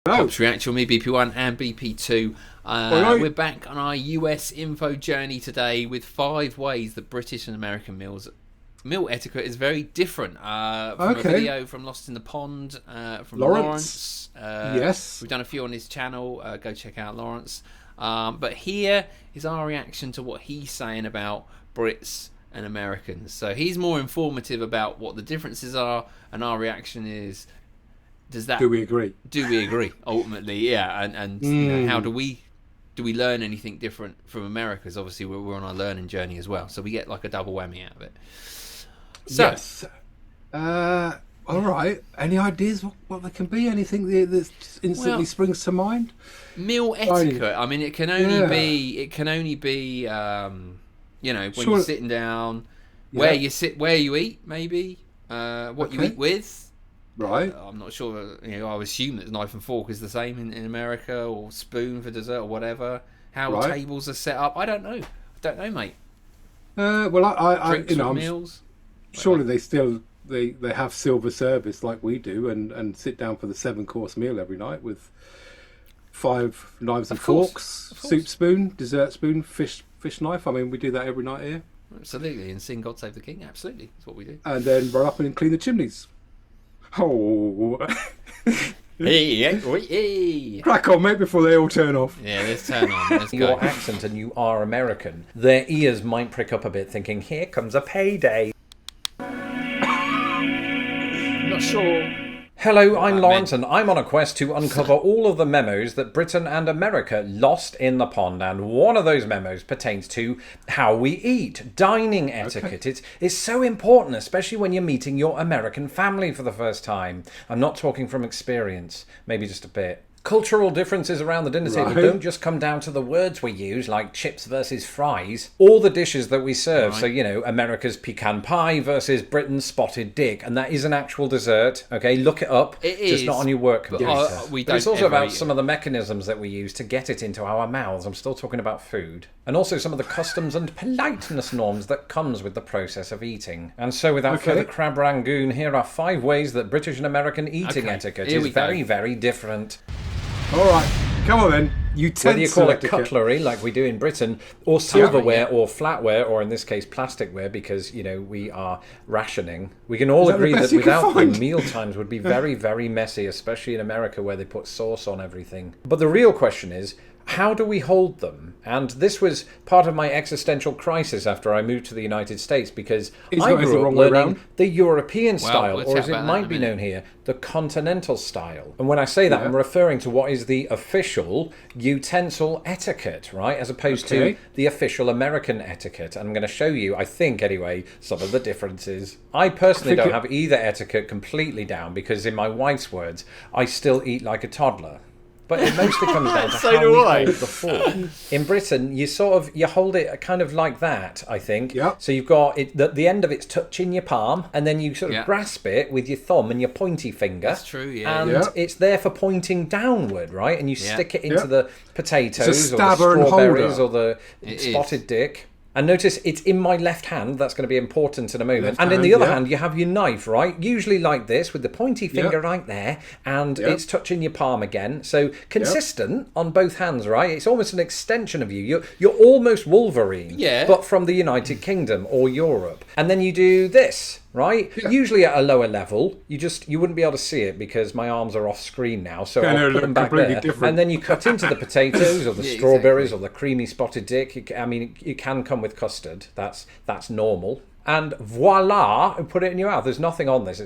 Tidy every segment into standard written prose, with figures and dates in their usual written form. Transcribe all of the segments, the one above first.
Pops Reaction with me, BP1 and BP2. We're back on our US info journey today with 5 ways that British and American meal etiquette is very different. From a video from Lost in the Pond, from Lawrence. Yes. We've done a few on his channel. Go check out Lawrence. But here is our reaction to what he's saying about Brits and Americans. So he's more informative about what the differences are, and our reaction is, do we agree? Do we agree? Ultimately, yeah. And you know, how do we learn anything different from America? Because obviously we're on our learning journey as well, so we get like a double whammy out of it. So, yes. All right. Any ideas what there can be? Anything that instantly springs to mind? Meal etiquette. I mean, it can only be. You know, when you're sitting down, where you sit, where you eat, maybe what you eat with. Right. I'm not sure. You know, I would assume that knife and fork is the same in America, or spoon for dessert, or whatever. How tables are set up, I don't know. Mate. Well, I you know, meals. Surely they have silver service like we do, and sit down for the 7-course meal every night with 5 knives and forks, soup spoon, dessert spoon, fish knife. I mean, we do that every night here. Absolutely, and sing God Save the King. Absolutely, that's what we do. And then run up and clean the chimneys. Oh. Hey. Crack on, mate, before they all turn off. Yeah, let's turn on. Let's go. Your accent and you are American. Their ears might prick up a bit thinking, here comes a payday. I'm not sure. Hello, I'm Lawrence, and I'm on a quest to uncover all of the memos that Britain and America lost in the pond, and one of those memos pertains to how we eat, dining etiquette. It's so important, especially when you're meeting your American family for the first time. I'm not talking from experience, maybe just a bit. Cultural differences around the dinner table don't just come down to the words we use, like chips versus fries, or the dishes that we serve. So, you know, America's pecan pie versus Britain's spotted dick. And that is an actual dessert, okay? Look it up. It is. Just not on your work computer. But it's also about some of the mechanisms that we use to get it into our mouths. I'm still talking about food. And also some of the customs and politeness norms that comes with the process of eating. And so without further crab rangoon, here are 5 ways that British and American eating etiquette is very, very different. All right, come on then. Whether you call it cutlery, like we do in Britain, or silverware, or flatware, or in this case plasticware, because, you know, we are rationing, we can all agree that without them, meal times would be very, very messy, especially in America where they put sauce on everything. But the real question is, how do we hold them? And this was part of my existential crisis after I moved to the United States, because I grew up learning the European style, or as it might be known here, the continental style. And when I say that, I'm referring to what is the official utensil etiquette, right? As opposed to the official American etiquette. And I'm going to show you, I think anyway, some of the differences. I personally don't have either etiquette completely down, because in my wife's words, I still eat like a toddler. But it mostly comes down to how we hold the fork. In Britain, you hold it kind of like that, I think. Yep. So you've got it, the end of it's touching your palm, and then you sort of grasp it with your thumb and your pointy finger. That's true, yeah. And it's there for pointing downward, right? And you stick it into the potatoes or the strawberries or the spotted dick. And notice it's in my left hand. That's going to be important in a moment. And in the other hand, you have your knife, right? Usually like this, with the pointy finger right there. And it's touching your palm again. So consistent on both hands, right? It's almost an extension of you. You're almost Wolverine, but from the United Kingdom or Europe. And then you do this, right? Usually at a lower level. You wouldn't be able to see it because my arms are off screen now. So I'll put them back there. And then you cut into the potatoes or the strawberries or the creamy spotted dick. I mean, you can come with custard. That's normal. And voila, put it in your mouth. There's nothing on this.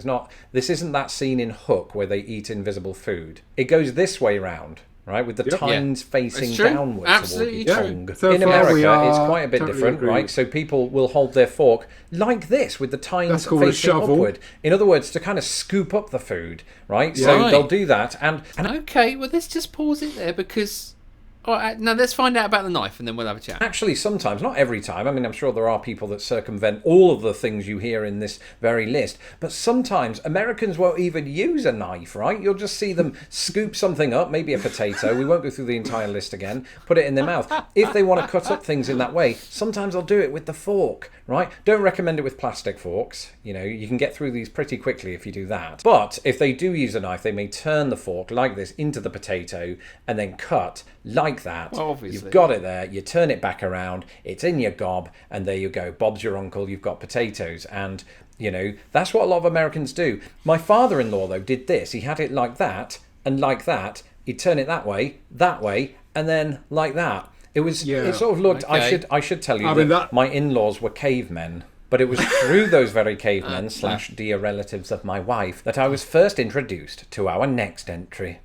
This isn't that scene in Hook where they eat invisible food. It goes this way round. Right, with the tines facing downwards toward your tongue. So in America, it's quite a bit different, right? So people will hold their fork like this, with the tines facing upward. In other words, to kind of scoop up the food, right? So they'll do that. And okay, well, let's just pause it there, because All right, now let's find out about the knife and then we'll have a chat. Actually, sometimes, not every time. I mean, I'm sure there are people that circumvent all of the things you hear in this very list. But sometimes Americans won't even use a knife, right? You'll just see them scoop something up, maybe a potato. We won't go through the entire list again. Put it in their mouth. If they want to cut up things in that way, sometimes they'll do it with the fork, right? Don't recommend it with plastic forks. You know, you can get through these pretty quickly if you do that. But if they do use a knife, they may turn the fork like this into the potato and then cut like that. Well, obviously. You've got it there, you turn it back around, it's in your gob, and there you go. Bob's your uncle, you've got potatoes. And, you know, that's what a lot of Americans do. My father-in-law, though, did this. He had it like that, and like that. He'd turn it that way, and then like that. It was, it sort of looked, okay. I should tell you that my in-laws were cavemen. But it was through those very cavemen / dear relatives of my wife that I was first introduced to our next entry.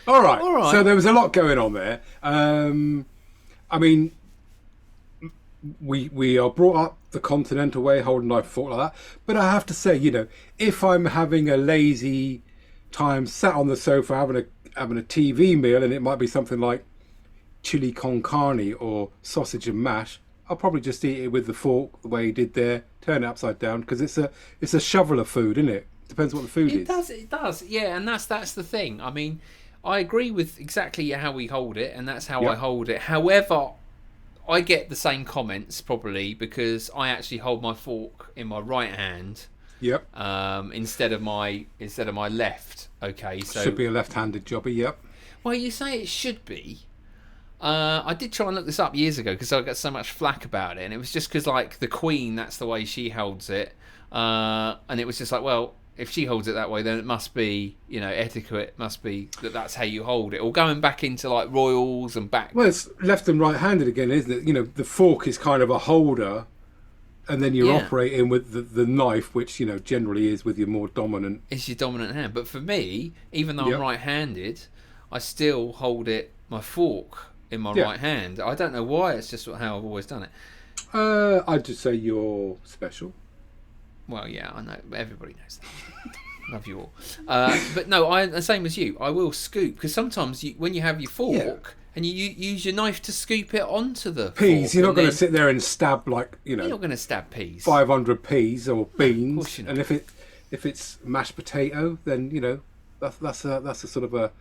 All right. So there was a lot going on there. I mean, we are brought up the continental way, holding a knife and fork like that. But I have to say, you know, if I'm having a lazy time, sat on the sofa having a TV meal, and it might be something like chili con carne or sausage and mash, I'll probably just eat it with the fork the way he did there, turn it upside down, because it's a shovel of food, isn't it? Depends what the food is. It does. Yeah, and that's the thing. I mean, I agree with exactly how we hold it, and that's how I hold it. However, I get the same comments probably because I actually hold my fork in my right hand. Yep. Instead of my left. Okay, so should be a left-handed jobby. Yep. Well, you say it should be. I did try and look this up years ago because I got so much flack about it, and it was just because like the Queen, that's the way she holds it, and it was just like, well, if she holds it that way, then it must be, you know, etiquette must be that's how you hold it. Or going back into like royals and back. Well, it's left and right-handed again, isn't it? You know, the fork is kind of a holder, and then you're operating with the knife, which, you know, generally is with your more dominant. It's your dominant hand. But for me, even though I'm right-handed, I still hold my fork in my right hand. I don't know why. It's just how I've always done it. I'd just say you're special. Well, yeah, I know. Everybody knows that. Love you all. But no, the same as you. I will scoop, because sometimes when you have your fork and you use your knife to scoop it onto the peas, fork, you're not going to sit there and stab, like, you know. You're not going to stab peas. 500 peas or beans. Of course you're not. And if it's mashed potato, then, you know, that's a sort of a.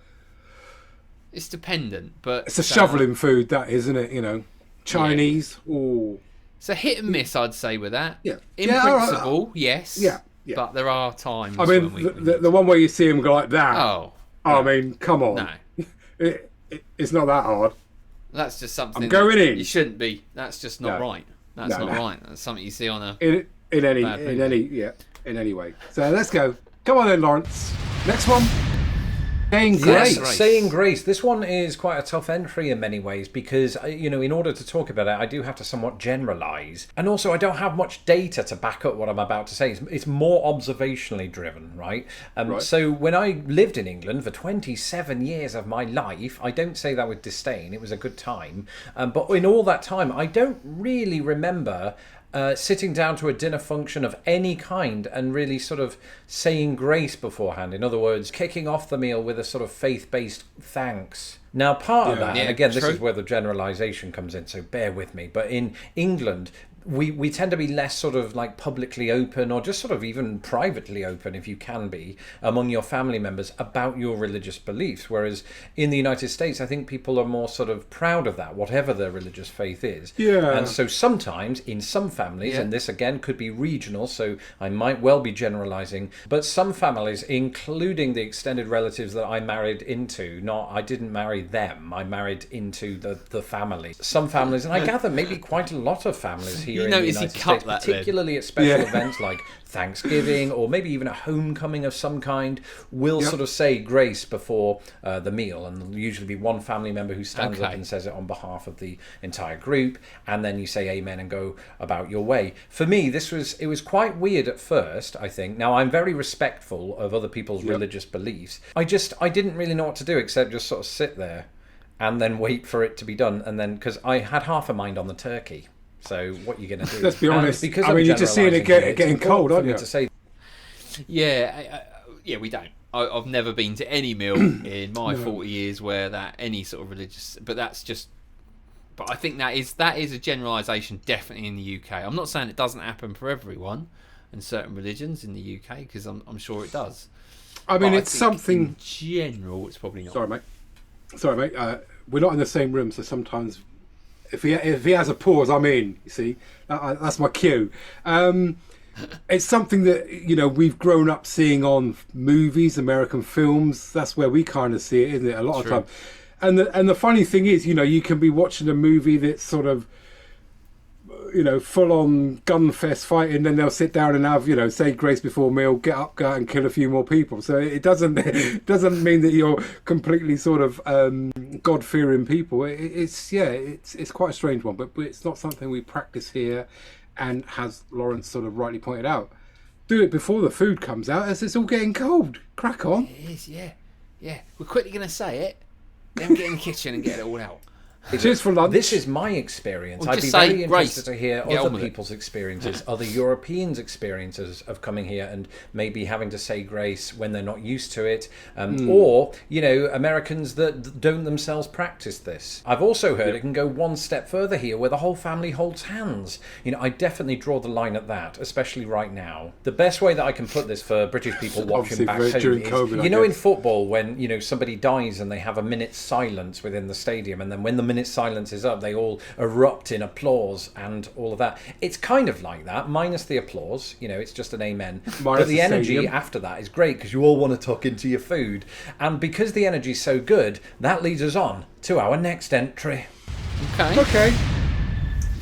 It's dependent, but it's a shoveling food, that isn't it? You know, Chinese. Oh. It's a hit and miss, I'd say, with that. Yeah. In principle, yes. Yeah. But there are times. I mean, the one where you see him go like that. Oh. I mean, come on. No. It's not that hard. That's just something. I'm going in. You shouldn't be. That's just not right. That's not right. That's something you see on a. In any way. So let's go. Come on then, Lawrence. Next one. Saying grace. Yes, saying grace. This one is quite a tough entry in many ways because, you know, in order to talk about it, I do have to somewhat generalise. And also, I don't have much data to back up what I'm about to say. It's more observationally driven, right? So when I lived in England for 27 years of my life, I don't say that with disdain. It was a good time. But in all that time, I don't really remember sitting down to a dinner function of any kind and really sort of saying grace beforehand. In other words, kicking off the meal with a sort of faith-based thanks. Now, part of that, and again, this is where the generalisation comes in, so bear with me, but in England, we tend to be less sort of like publicly open or just sort of even privately open, if you can be, among your family members about your religious beliefs. Whereas in the United States, I think people are more sort of proud of that, whatever their religious faith is. Yeah. And so sometimes in some families, and this again could be regional, so I might well be generalizing, but some families, including the extended relatives that I married into, I didn't marry them, I married into the family. Some families, and I gather maybe quite a lot of families here in the United States, particularly at special events like Thanksgiving or maybe even a homecoming of some kind, will sort of say grace before the meal, and there'll usually be one family member who stands up and says it on behalf of the entire group, and then you say amen and go about your way. For me, it was quite weird at first, I think. Now, I'm very respectful of other people's religious beliefs. I didn't really know what to do except just sort of sit there and then wait for it to be done, and then, because I had half a mind on the turkey. So what you're going to do? Let's be honest. Because you're just seeing it getting cold, aren't you? Yeah, we don't. I've never been to any meal in my 40 years where that any sort of religious, but that's just. But I think that is a generalisation definitely in the UK. I'm not saying it doesn't happen for everyone and certain religions in the UK, because I'm sure it does. I mean, it's something. In general, it's probably not. Sorry, mate. We're not in the same room, so sometimes if he has a pause, I'm in. You see, that's my cue. It's something that we've grown up seeing on movies, American films. That's where we kind of see it, isn't it? A lot of time. And the funny thing is, you can be watching a movie that's sort of, full on gun fest fighting, then they'll sit down and have, say grace before meal, get up, go out and kill a few more people. So it doesn't mean that you're completely sort of God fearing people. It's quite a strange one, but it's not something we practice here, and as Lawrence sort of rightly pointed out, do it before the food comes out, as it's all getting cold. Crack on. It is, yeah. We're quickly going to say it. Then get in the kitchen and get it all out. Cheers for lunch. This is my experience. I'd be very interested to hear other people's experiences, other Europeans' experiences of coming here and maybe having to say grace when they're not used to it, or Americans that don't themselves practice this. I've also heard it can go one step further here, where the whole family holds hands. I definitely draw the line at that, especially right now. The best way that I can put this for British people watching back home is, COVID, in football, when somebody dies and they have a minute's silence within the stadium, and then when the minute's silence is up, they all erupt in applause and all of that. It's kind of like that, minus the applause. It's just an amen. But the energy after that is great, because you all want to tuck into your food. And because the energy's so good, that leads us on to our next entry. Okay.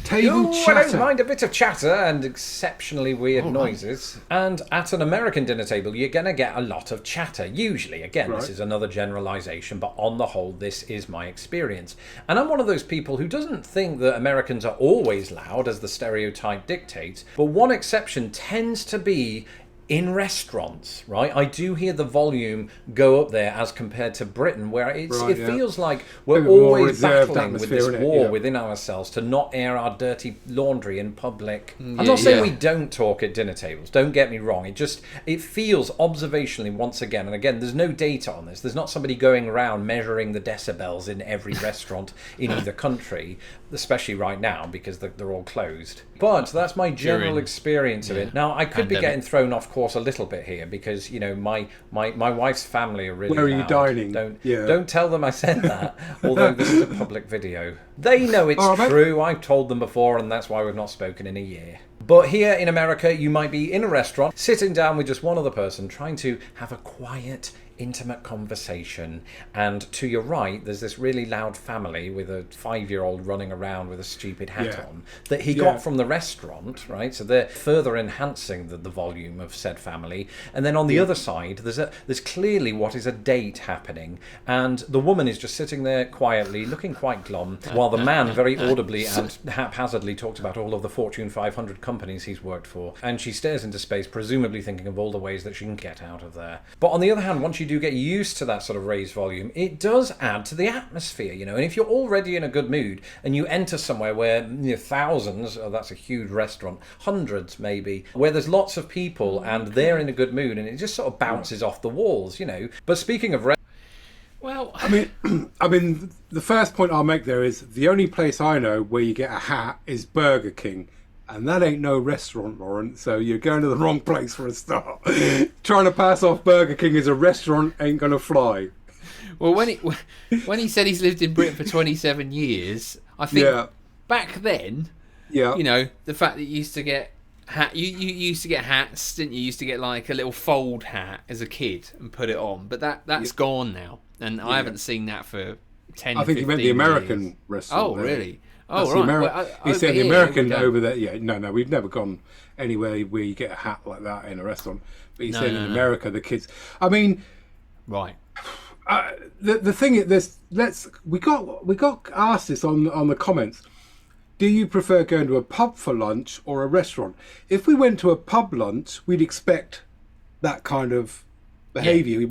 Table chatter. I don't mind a bit of chatter and exceptionally weird noises. And at an American dinner table, you're going to get a lot of chatter. Usually, again, this is another generalisation, but on the whole, this is my experience. And I'm one of those people who doesn't think that Americans are always loud, as the stereotype dictates. But one exception tends to be in restaurants, right? I do hear the volume go up there as compared to Britain, where it feels like we're always battling with this war within ourselves to not air our dirty laundry in public. I'm not saying we don't talk at dinner tables, don't get me wrong. It feels observationally, once again, and again, there's no data on this. There's not somebody going around measuring the decibels in every restaurant in either country, especially right now, because they're all closed. But that's my general experience of it. Now, I could be getting thrown off course a little bit here, because my wife's family are really Where are loud. you dining? Don't tell them I said that, although this is a public video. They know it's true. I've told them before, and that's why we've not spoken in a year. But here in America, you might be in a restaurant, sitting down with just one other person, trying to have a quiet, intimate conversation, and to your right there's this really loud family with a 5-year-old running around with a stupid hat on that he got from the restaurant, right? So they're further enhancing the volume of said family. And then on the other side there's clearly what is a date happening, and the woman is just sitting there quietly looking quite glum, while the man very audibly and haphazardly talks about all of the Fortune 500 companies he's worked for, and she stares into space, presumably thinking of all the ways that she can get out of there. But on the other hand, once you do get used to that sort of raised volume, it does add to the atmosphere, and if you're already in a good mood and you enter somewhere where thousands, that's a huge restaurant, hundreds maybe, where there's lots of people and they're in a good mood, and it just sort of bounces off the walls, But speaking of well, I mean, the first point I'll make there is the only place I know where you get a hat is Burger King. And that ain't no restaurant, Lawrence, so you're going to the wrong place for a start. Trying to pass off Burger King as a restaurant ain't going to fly. Well, when he said he's lived in Britain for 27 years, I think back then, the fact that you used to get you used to get hats, didn't you? You used to get like a little fold hat as a kid and put it on, but that's gone now, and I haven't seen that for 10 I think 15 you meant the American years. restaurant. Oh, there. Really? That's right. He said the American over there. Yeah, no, we've never gone anywhere where you get a hat like that in a restaurant. But he said in America, the kids. I mean, right. The thing is, we got asked this on the comments. Do you prefer going to a pub for lunch or a restaurant? If we went to a pub lunch, we'd expect that kind of behaviour.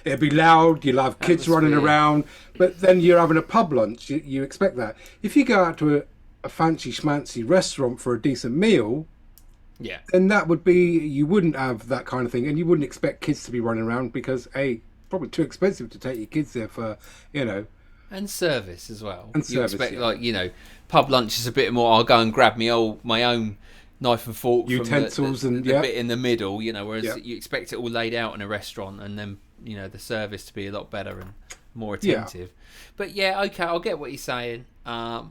It'd be loud, you'll have kids running around, but then you're having a pub lunch, you expect that. If you go out to a fancy schmancy restaurant for a decent meal, Yeah. And that would be, you wouldn't have that kind of thing, and you wouldn't expect kids to be running around because probably too expensive to take your kids there for, and service as well. And you service, expect pub lunch is a bit more. I'll go and grab my own knife and fork, utensils, from the bit in the middle. Whereas you expect it all laid out in a restaurant, and then the service to be a lot better and more attentive. But okay, I'll get what you're saying. All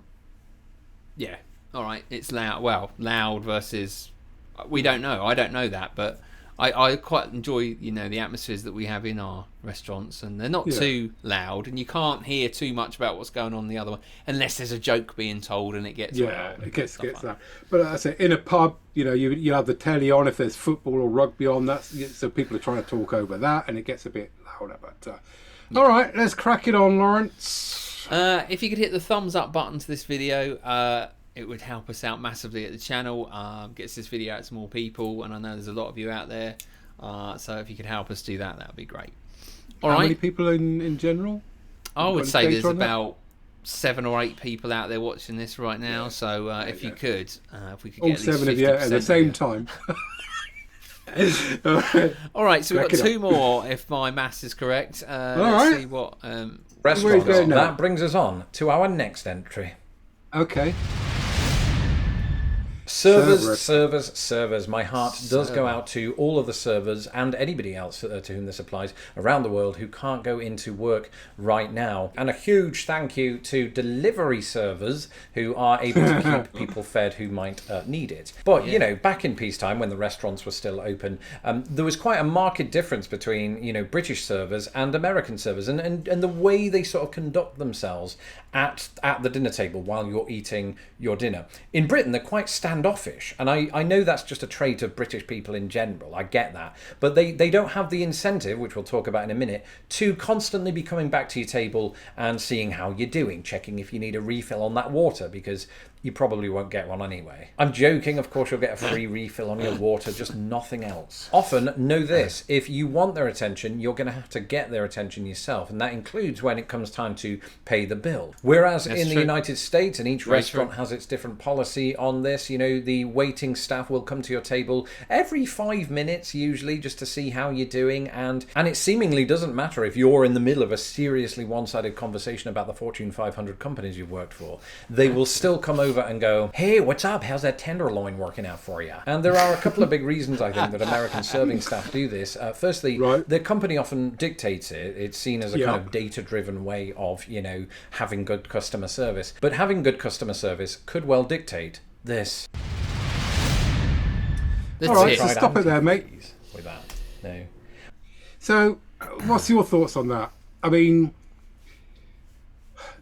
right, it's loud. Well, loud versus. We don't know. I don't know that, but I quite enjoy the atmospheres that we have in our restaurants, and they're not too loud, and you can't hear too much about what's going on in the other one unless there's a joke being told and it gets it gets that. But I say in a pub, you have the telly on if there's football or rugby on. So people are trying to talk over that, and it gets a bit louder. But all right, let's crack it on, Lawrence. If you could hit the thumbs up button to this video. It would help us out massively at the channel, gets this video out to more people, and I know there's a lot of you out there, so if you could help us do that, that would be great. How many people in general? I would say there's about 7 or 8 people out there watching this right now, so if we could get all at least 7 of you at the same time. All right, so we've got 2 more, if my maths is correct. Let's see what... Restaurants. That brings us on to our next entry. Okay. Servers. My heart does go out to all of the servers and anybody else to whom this applies around the world who can't go into work right now. And a huge thank you to delivery servers who are able to keep people fed who might need it. But, back in peacetime when the restaurants were still open, there was quite a marked difference between, British servers and American servers and the way they sort of conduct themselves at the dinner table while you're eating your dinner. In Britain, they're quite standoffish, and I know that's just a trait of British people in general, I get that, but they don't have the incentive, which we'll talk about in a minute, to constantly be coming back to your table and seeing how you're doing, checking if you need a refill on that water, because you probably won't get one anyway. I'm joking, of course you'll get a free refill on your water, just nothing else. Often, know this, if you want their attention, you're going to have to get their attention yourself, and that includes when it comes time to pay the bill. Whereas in the United States, and each restaurant has its different policy on this, the waiting staff will come to your table every 5 minutes usually just to see how you're doing, and it seemingly doesn't matter if you're in the middle of a seriously one-sided conversation about the Fortune 500 companies you've worked for. They will still come over and go, hey, what's up? How's that tenderloin working out for you? And there are a couple of big reasons, I think, that American serving staff do this. Firstly, the company often dictates it. It's seen as a kind of data-driven way of, having good customer service. But having good customer service could well dictate this. All right, so stop it there, mate. With that, no. So, what's your thoughts on that? I mean,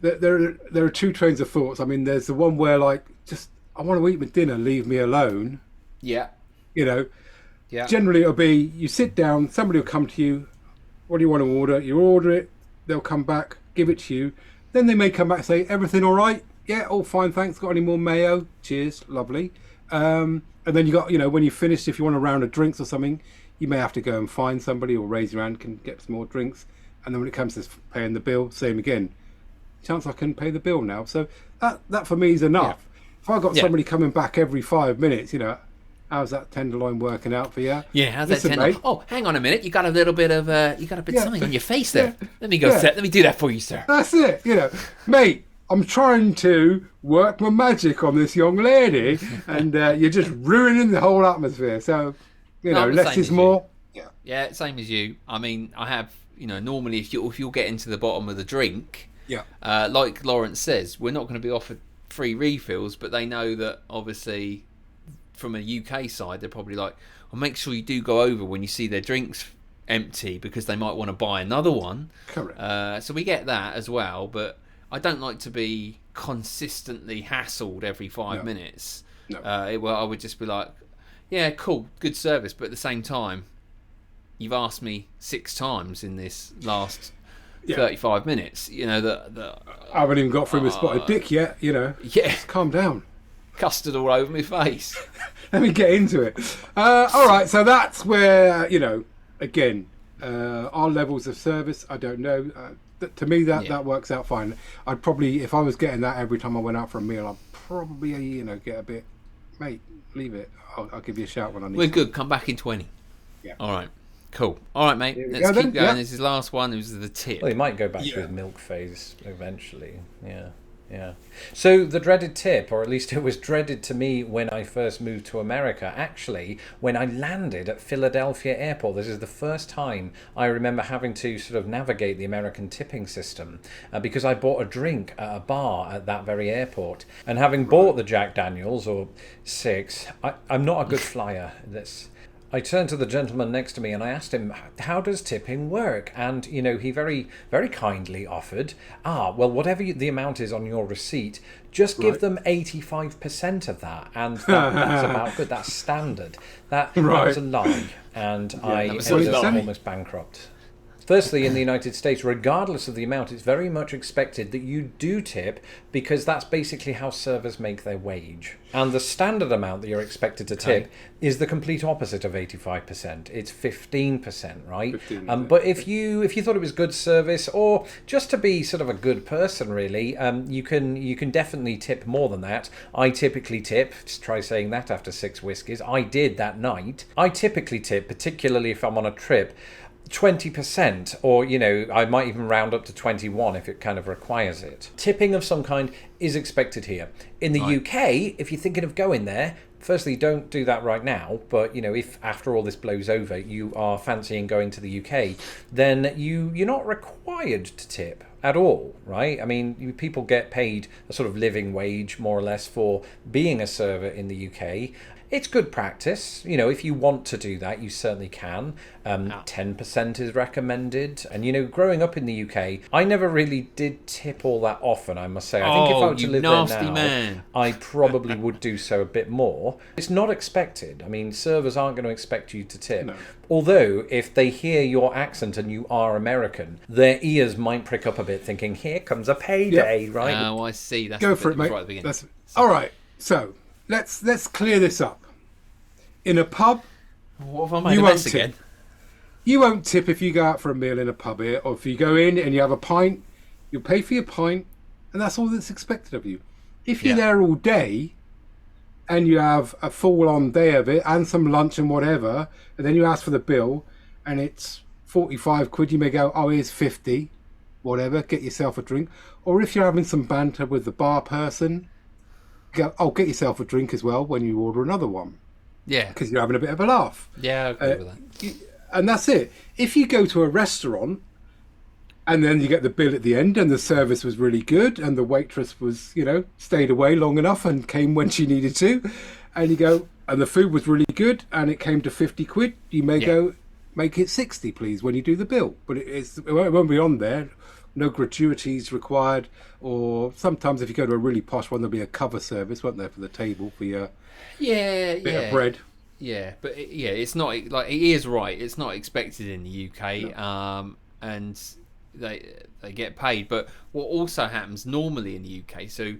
there are 2 trains of thoughts. I mean, there's the one where, I want to eat my dinner, leave me alone. Yeah. Yeah. Generally, it'll be, you sit down, somebody will come to you, what do you want to order? You order it, they'll come back, give it to you. Then they may come back and say, everything all right? Yeah, all fine, thanks. Got any more mayo? Cheers, lovely. And then you got, when you finish, if you want a round of drinks or something, you may have to go and find somebody or raise your hand, can get some more drinks. And then when it comes to paying the bill, same again. Chance I can pay the bill now. So that for me is enough. If I've got somebody coming back every 5 minutes, how's that tenderloin working out for you? Yeah, how's that tenderloin? Oh, hang on a minute. You got a little bit of something on your face there. Let me go let me do that for you, sir. That's it. Mate, I'm trying to work my magic on this young lady, and you're just ruining the whole atmosphere. So, less is more. Yeah, same as you. I mean, I have, normally if you'll get into the bottom of the drink, like Lawrence says, we're not going to be offered free refills, but they know that obviously from a UK side, they're probably like, well, make sure you do go over when you see their drinks empty because they might want to buy another one. Correct. So we get that as well, but I don't like to be consistently hassled every 5 minutes. No. I would just be like, yeah, cool, good service, but at the same time, you've asked me 6 times in this last 35 minutes. I haven't even got through my spotted dick yet. Just calm down. Custard all over my face. Let me get into it. All right, so that's where again, our levels of service. I don't know. To me, that works out fine. I'd probably, if I was getting that every time I went out for a meal, I'd probably get a bit mate, leave it. I'll give you a shout when I need. We're good. Come back in 20. Yeah. All right. Cool. All right, mate. Let's keep going. Yeah. This is the last one. It was the tip. Well, he might go back to his milk phase eventually. Yeah. Yeah. So the dreaded tip, or at least it was dreaded to me when I first moved to America, actually, when I landed at Philadelphia Airport. This is the first time I remember having to sort of navigate the American tipping system because I bought a drink at a bar at that very airport. And having bought the Jack Daniels, or 6, I'm not a good flyer. I turned to the gentleman next to me and I asked him, how does tipping work? And, you know, he very, very kindly offered, well, whatever the amount is on your receipt, just give them 85% of that. And that's about good. That's standard. That was a lie. And I ended up almost bankrupt. Firstly, in the United States, regardless of the amount, it's very much expected that you do tip because that's basically how servers make their wage. And the standard amount that you're expected to tip is the complete opposite of 85%. It's 15%, right? 15%. But if you thought it was good service, or just to be sort of a good person, really, you can definitely tip more than that. I typically tip. Just try saying that after 6 whiskeys. I did that night. I typically tip, particularly if I'm on a trip, 20%, or, you know, I might even round up to 21 if it kind of requires it. Tipping of some kind is expected here. In the UK, if you're thinking of going there, firstly, don't do that right now, but, you know, if after all this blows over, you are fancying going to the UK, then you're not required to tip at all, right? I mean, people get paid a sort of living wage, more or less, for being a server in the UK. It's good practice. You know, if you want to do that, you certainly can. 10% is recommended. And, you know, growing up in the UK, I never really did tip all that often, I must say. I think if I were to live there now, I probably would do so a bit more. It's not expected. I mean, servers aren't going to expect you to tip. No. Although, if they hear your accent and you are American, their ears might prick up a bit, thinking, here comes a payday, right? Oh, I see. That's Go for it, mate. Right at the beginning. All right. So, let's clear this up. In a pub, what have I made a mess again? You won't tip if you go out for a meal in a pub here, or if you go in and you have a pint, you'll pay for your pint, and that's all that's expected of you. If you're there all day, and you have a full-on day of it, and some lunch and whatever, and then you ask for the bill, and it's 45 quid, you may go, here's 50, whatever, get yourself a drink. Or if you're having some banter with the bar person, go, get yourself a drink as well when you order another one. Yeah. Because you're having a bit of a laugh. Yeah, I agree with that. And that's it. If you go to a restaurant and then you get the bill at the end and the service was really good and the waitress was, you know, stayed away long enough and came when she needed to, and you go, and the food was really good and it came to 50 quid, you may go, make it 60, please, when you do the bill. But it won't be on there. No gratuities required. Or sometimes if you go to a really posh one, there'll be a cover service, won't there, for the table for your... bit of bread. Yeah, but it's not like he is right. It's not expected in the UK, and they get paid. But what also happens normally in the UK, so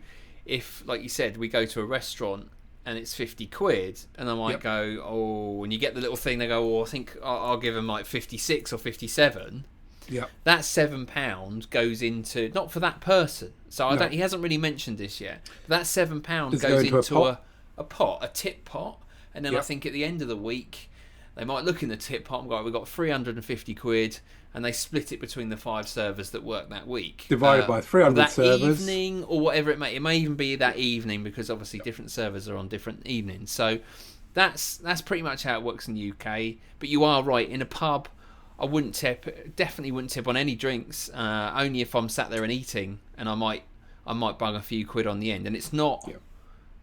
if, like you said, we go to a restaurant and it's 50 quid, and I might go, and you get the little thing, they go, I think I'll give them like 56 or 57. Yeah, that £7 goes into, not for that person. So he hasn't really mentioned this yet. But that £7 goes into a tip pot, and then I think at the end of the week they might look in the tip pot and go, we've got 350 quid, and they split it between the 5 servers that work that week, divided by 300 that servers, evening or whatever it may even be that evening, because obviously different servers are on different evenings. So that's pretty much how it works in the UK. But you are right, in a pub I wouldn't tip, definitely wouldn't tip on any drinks, only if I'm sat there and eating, and I might bung a few quid on the end. And it's not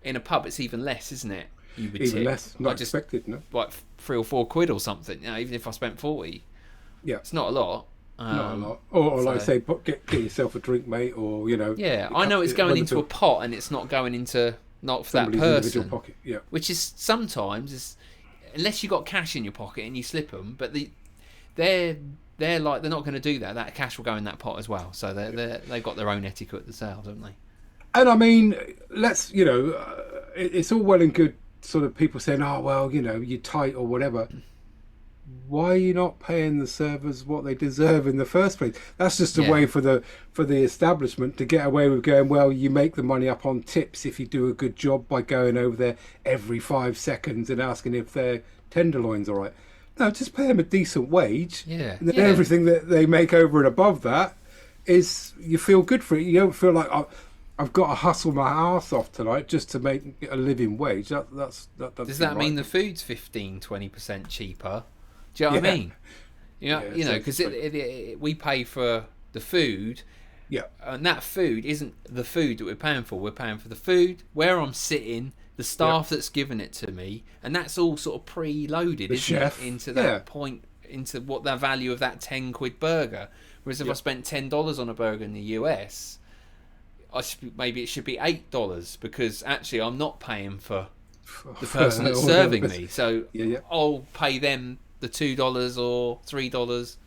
in a pub, it's even less, isn't it? You would even tip less, not expected, no, like 3 or 4 quid or something, you know, even if I spent 40. It's not a lot. Not a lot. Or like I say, get yourself a drink, mate, or, you know. Yeah, I know it's going into a pot and it's not going into, not for that person. Pocket. Yeah. Which is sometimes, unless you got cash in your pocket and you slip them, but they're not going to do that. That cash will go in that pot as well. So they've got their own etiquette themselves, haven't they? And I mean, it's all well and good, sort of people saying, well, you know, you're tight or whatever. why are you not paying the servers what they deserve in the first place? That's just a way for the establishment to get away with going, well, you make the money up on tips if you do a good job by going over there every 5 seconds and asking if their tenderloin's all right. No, just pay them a decent wage. Yeah. And then everything that they make over and above that is, you feel good for it. You don't feel like, I've got to hustle my ass off tonight just to make a living wage. That does that mean the food's 15-20% cheaper? Do you know what I mean? You know, because we pay for the food, and that food isn't the food that we're paying for. We're paying for the food, where I'm sitting, the staff that's given it to me, and that's all sort of pre-loaded, into that point, into what the value of that £10 burger. Whereas if I spent $10 on a burger in the US, maybe it should be $8, because actually I'm not paying for the person that's serving me. So I'll pay them the $2 or $3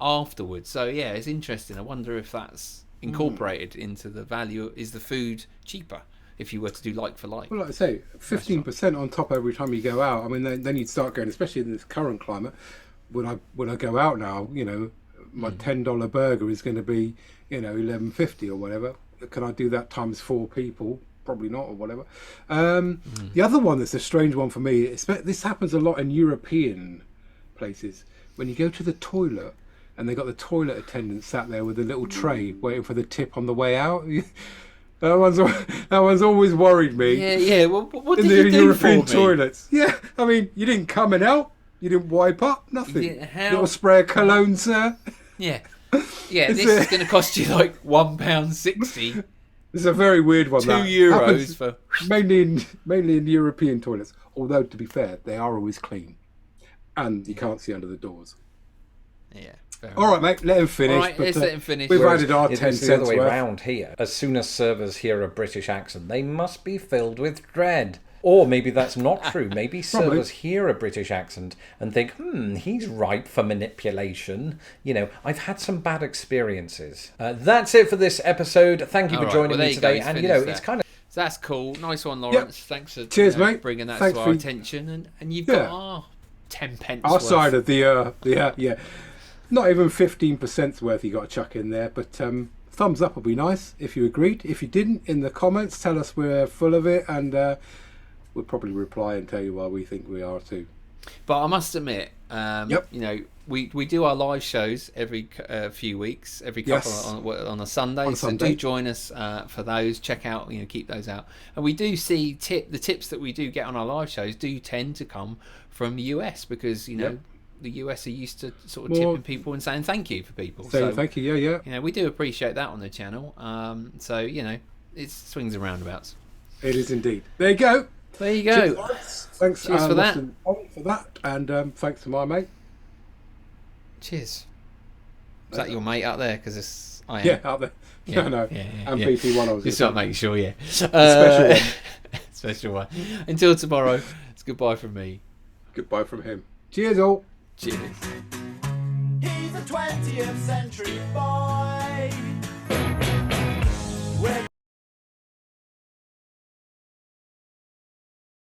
afterwards. So it's interesting. I wonder if that's incorporated into the value. Is the food cheaper if you were to do like for like? Well, like I say, 15% on top every time you go out. I mean, then you'd start going, especially in this current climate. When I go out now, you know, my $10 burger is going to be, you know, $11.50 or whatever. Can I do that times 4 people? Probably not, or whatever. The other one that's a strange one for me. This happens a lot in European places. When you go to the toilet and they got the toilet attendant sat there with a little tray waiting for the tip on the way out. That one's always worried me. Yeah. Well, what did you do European for toilets? Yeah, I mean, you didn't come and help. You didn't wipe up. Nothing. Little spray of cologne, sir. Yeah. This is going to cost you like £1.60. It's a very weird one. €2 for mainly in European toilets. Although, to be fair, they are always clean, and you can't see under the doors. Yeah. All right, mate. Let him finish. All right, let's let him finish. We've added our 10 cents the other way worth. round here. As soon as servers hear a British accent, they must be filled with dread. Or maybe that's not true. Maybe servers hear a British accent and think, he's ripe for manipulation. You know, I've had some bad experiences. That's it for this episode. Thank you for joining me today. And, you know, it's kind of... That's cool. Nice one, Lawrence. Thanks for mate. Bringing that to our attention. And you've got our 10 pence our worth. side of the... Not even 15% worth you got to chuck in there. But thumbs up would be nice if you agreed. If you didn't, in the comments, tell us we're full of it. And... we'll probably reply and tell you why we think we are too. But I must admit, you know, we do our live shows every few weeks, every couple on a Sunday. So do join us for those. Check out, you know, keep those out. And we do see the tips that we do get on our live shows do tend to come from the US, because you know the US are used to sort of tipping people and saying thank you for people. So thank you, You know, we do appreciate that on the channel. So you know, it swings and roundabouts. It is indeed. There you go. There you go. Thanks Cheers for that. And thanks to my mate. Cheers. Is that your mate out there? Because I am. Yeah, out there. Yeah, no. And BP1 I was just not making sure, special one. Special one. Until tomorrow, it's goodbye from me. Goodbye from him. Cheers all. Cheers. He's a 20th century boy.